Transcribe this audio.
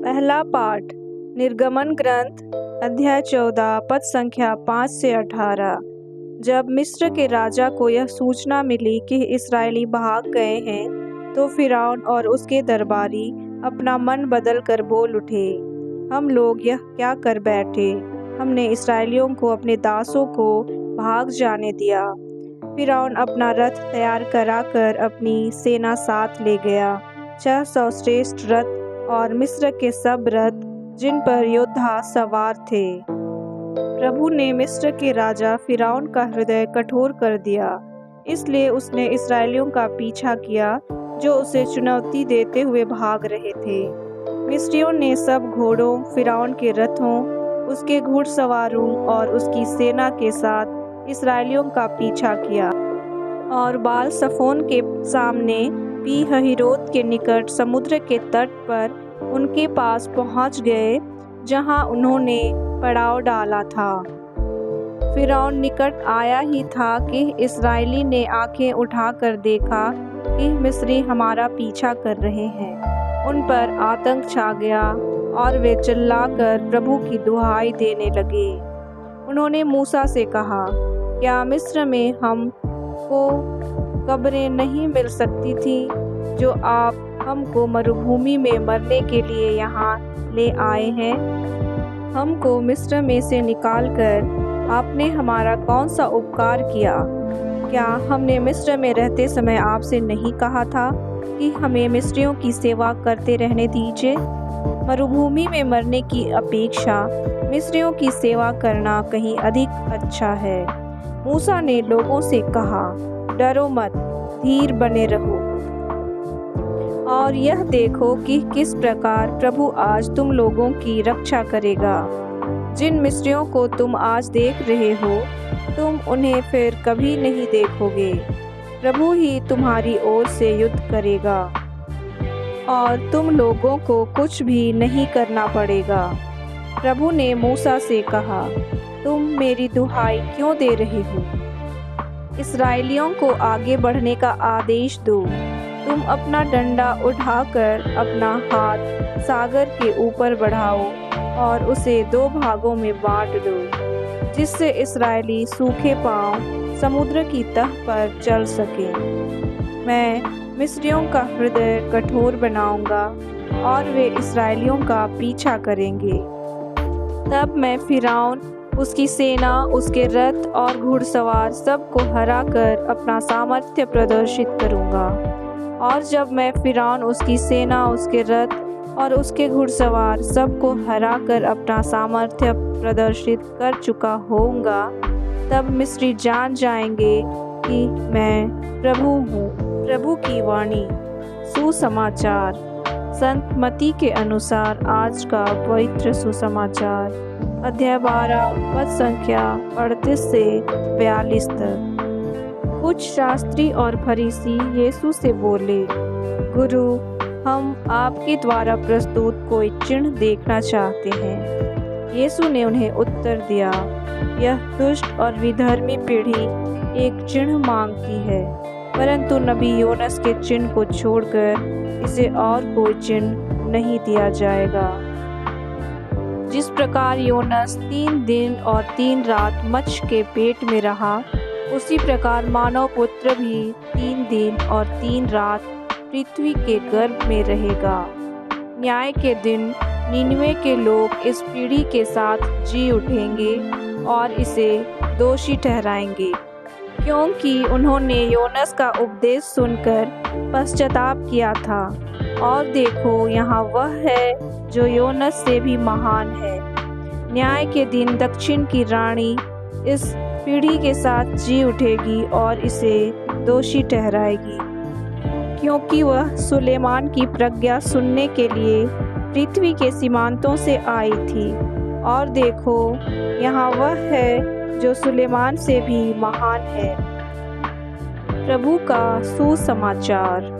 पहला पाठ निर्गमन ग्रंथ अध्याय 14 पद संख्या 5 से 18। जब मिस्र के राजा को यह सूचना मिली कि इस्राएली भाग गए हैं, तो फिरौन और उसके दरबारी अपना मन बदल कर बोल उठे, हम लोग यह क्या कर बैठे? हमने इस्राएलियों को अपने दासों को भाग जाने दिया। फिरौन अपना रथ तैयार कराकर अपनी सेना साथ ले गया, 600 श्रेष्ठ रथ और मिस्र के सब रथ जिन पर योद्धा सवार थे। प्रभु ने मिस्र के राजा फिरौन का हृदय कठोर कर दिया, इसलिए उसने इस्राएलियों का पीछा किया जो उसे चुनौती देते हुए भाग रहे थे। मिस्रियों ने सब घोड़ों, फिरौन के रथों, उसके घुड़सवारों और उसकी सेना के साथ इस्राएलियों का पीछा किया और बाल सफोन के सामने पी हहीरोत के निकट समुद्र के तट पर उनके पास पहुंच गए, जहां उन्होंने पड़ाव डाला था। फिरौन निकट आया ही था कि इस्राएली ने आंखें उठाकर देखा कि मिस्री हमारा पीछा कर रहे हैं। उन पर आतंक छा गया और वे चिल्लाकर प्रभु की दुहाई देने लगे। उन्होंने मूसा से कहा, क्या मिस्र में हमको कब्रें नहीं मिल सकती थी, जो आप हमको मरुभूमि में मरने के लिए यहाँ ले आए हैं? हमको मिस्र में से निकालकर आपने हमारा कौन सा उपकार किया? क्या हमने मिस्र में रहते समय आपसे नहीं कहा था कि हमें मिस्रियों की सेवा करते रहने दीजिए? मरुभूमि में मरने की अपेक्षा मिस्रियों की सेवा करना कहीं अधिक अच्छा है। मूसा ने लोगों से कहा, डरो मत, धीर बने रहो और यह देखो कि किस प्रकार प्रभु आज तुम लोगों की रक्षा करेगा। जिन मिस्रियों को तुम आज देख रहे हो, तुम उन्हें फिर कभी नहीं देखोगे। प्रभु ही तुम्हारी ओर से युद्ध करेगा और तुम लोगों को कुछ भी नहीं करना पड़ेगा। प्रभु ने मूसा से कहा, तुम मेरी दुहाई क्यों दे रहे हो? इस्राएलियों को आगे बढ़ने का आदेश दो। तुम अपना डंडा उठाकर अपना हाथ सागर के ऊपर बढ़ाओ और उसे 2 भागों में बांट दो, जिससे इस्राएली सूखे पांव समुद्र की तह पर चल सके। मैं मिस्रियों का हृदय कठोर बनाऊंगा और वे इस्राएलियों का पीछा करेंगे। तब मैं फिरौन, उसकी सेना, उसके रथ और घुड़सवार सबको हराकर अपना सामर्थ्य प्रदर्शित करूंगा। और जब मैं फिरौन, उसकी सेना, उसके रथ और उसके घुड़सवार सबको हराकर अपना सामर्थ्य प्रदर्शित कर चुका होऊंगा, तब मिस्री जान जाएंगे कि मैं प्रभु हूँ। प्रभु की वाणी। सुसमाचार। संत मत्ती के अनुसार आज का पवित्र सुसमाचार अध्याय 12 पद संख्या 38 से 42 तक। कुछ शास्त्री और फरीसी यीशु से बोले, गुरु, हम आपके द्वारा प्रस्तुत कोई चिन्ह देखना चाहते हैं। यीशु ने उन्हें उत्तर दिया, यह दुष्ट और विधर्मी पीढ़ी एक चिन्ह मांगती है, परंतु नबी योनस के चिन्ह को छोड़कर इसे और कोई चिन्ह नहीं दिया जाएगा। जिस प्रकार योनस 3 दिन और 3 रात मत्स्य के पेट में रहा, उसी प्रकार मानव पुत्र भी 3 दिन और 3 रात पृथ्वी के गर्भ में रहेगा। न्याय के दिन निनवे के लोग इस पीढ़ी के साथ जी उठेंगे और इसे दोषी ठहराएंगे, क्योंकि उन्होंने योनस का उपदेश सुनकर पश्चाताप किया था। और देखो, यहाँ वह है जो योनस से भी महान है। न्याय के दिन दक्षिण की रानी इस पीढ़ी के साथ जी उठेगी और इसे दोषी ठहराएगी, क्योंकि वह सुलेमान की प्रज्ञा सुनने के लिए पृथ्वी के सीमांतों से आई थी। और देखो, यहाँ वह है जो सुलेमान से भी महान है। प्रभु का सुसमाचार।